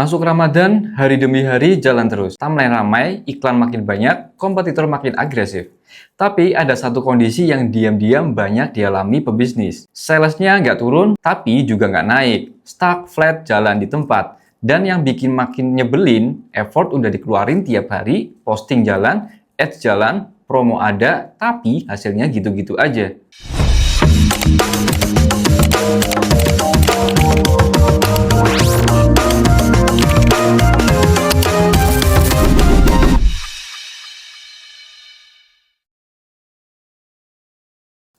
Masuk Ramadan, hari demi hari jalan terus. Timeline ramai, iklan makin banyak, kompetitor makin agresif. Tapi ada satu kondisi yang diam-diam banyak dialami pebisnis. Salesnya nggak turun, tapi juga nggak naik. Stuck, flat, jalan di tempat. Dan yang bikin makin nyebelin, effort udah dikeluarin tiap hari, posting jalan, ads jalan, promo ada, tapi hasilnya gitu-gitu aja.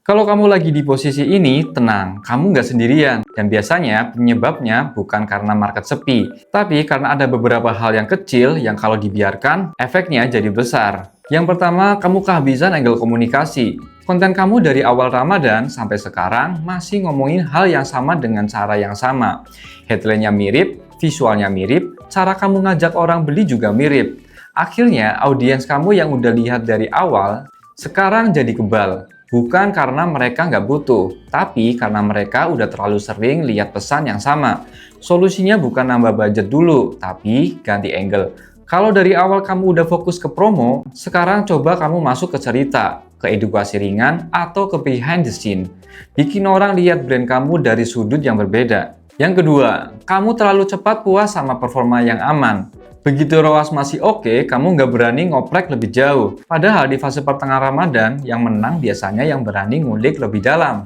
Kalau kamu lagi di posisi ini, tenang, kamu nggak sendirian. Dan biasanya penyebabnya bukan karena market sepi, tapi karena ada beberapa hal yang kecil yang kalau dibiarkan, efeknya jadi besar. Yang pertama, kamu kehabisan angle komunikasi. Konten kamu dari awal Ramadan sampai sekarang masih ngomongin hal yang sama dengan cara yang sama. Headline-nya mirip, visualnya mirip, cara kamu ngajak orang beli juga mirip. Akhirnya, audiens kamu yang udah lihat dari awal, sekarang jadi kebal. Bukan karena mereka nggak butuh, tapi karena mereka udah terlalu sering lihat pesan yang sama. Solusinya bukan nambah budget dulu, tapi ganti angle. Kalau dari awal kamu udah fokus ke promo, sekarang coba kamu masuk ke cerita, ke edukasi ringan, atau ke behind the scene. Bikin orang lihat brand kamu dari sudut yang berbeda. Yang kedua, kamu terlalu cepat puas sama performa yang aman. Begitu ROAS masih oke, kamu nggak berani ngoprek lebih jauh. Padahal di fase pertengahan Ramadan, yang menang biasanya yang berani ngulik lebih dalam.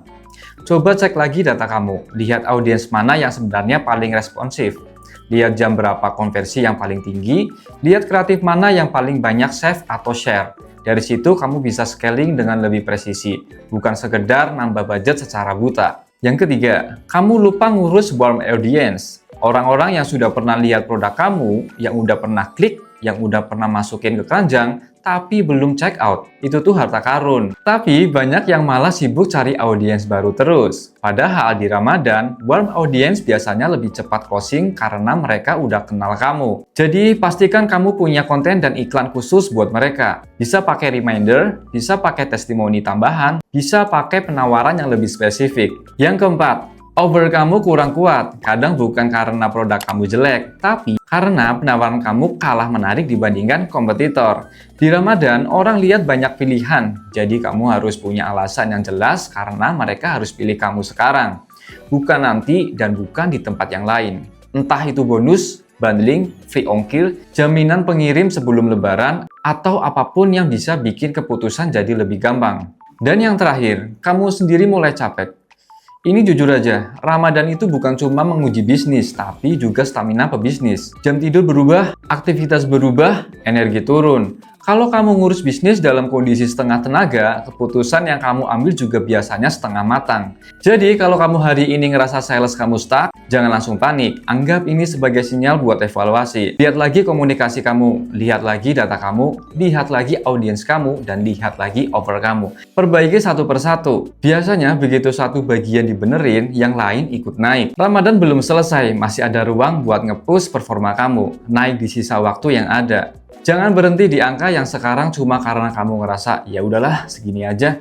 Coba cek lagi data kamu, lihat audiens mana yang sebenarnya paling responsif. Lihat jam berapa konversi yang paling tinggi, lihat kreatif mana yang paling banyak save atau share. Dari situ kamu bisa scaling dengan lebih presisi, bukan sekedar nambah budget secara buta. Yang ketiga, kamu lupa ngurus warm audience. Orang-orang yang sudah pernah lihat produk kamu, yang udah pernah klik, yang udah pernah masukin ke keranjang, tapi belum check out. Itu tuh harta karun. Tapi banyak yang malah sibuk cari audiens baru terus. Padahal di Ramadan, warm audience biasanya lebih cepat closing karena mereka udah kenal kamu. Jadi pastikan kamu punya konten dan iklan khusus buat mereka. Bisa pakai reminder, bisa pakai testimoni tambahan, bisa pakai penawaran yang lebih spesifik. Yang keempat, offer kamu kurang kuat, kadang bukan karena produk kamu jelek, tapi karena penawaran kamu kalah menarik dibandingkan kompetitor. Di Ramadan, orang lihat banyak pilihan, jadi kamu harus punya alasan yang jelas karena mereka harus pilih kamu sekarang. Bukan nanti dan bukan di tempat yang lain. Entah itu bonus, bundling, free ongkir, jaminan pengirim sebelum lebaran, atau apapun yang bisa bikin keputusan jadi lebih gampang. Dan yang terakhir, kamu sendiri mulai capek. Ini jujur aja, Ramadan itu bukan cuma menguji bisnis, tapi juga stamina pebisnis. Jam tidur berubah, aktivitas berubah, energi turun. Kalau kamu ngurus bisnis dalam kondisi setengah tenaga, keputusan yang kamu ambil juga biasanya setengah matang. Jadi kalau kamu hari ini ngerasa sales kamu stuck, jangan langsung panik. Anggap ini sebagai sinyal buat evaluasi. Lihat lagi komunikasi kamu, lihat lagi data kamu, lihat lagi audiens kamu, dan lihat lagi offer kamu. Perbaiki satu persatu. Biasanya begitu satu bagian dibenerin, yang lain ikut naik. Ramadan belum selesai, masih ada ruang buat nge-push performa kamu, naik di sisa waktu yang ada. Jangan berhenti di angka yang sekarang cuma karena kamu ngerasa, ya udahlah segini aja.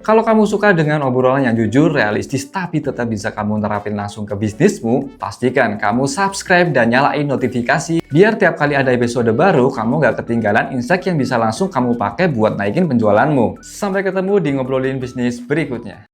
Kalau kamu suka dengan obrolan yang jujur, realistis, tapi tetap bisa kamu terapin langsung ke bisnismu, pastikan kamu subscribe dan nyalain notifikasi, biar tiap kali ada episode baru, kamu gak ketinggalan insight yang bisa langsung kamu pakai buat naikin penjualanmu. Sampai ketemu di ngobrolin bisnis berikutnya.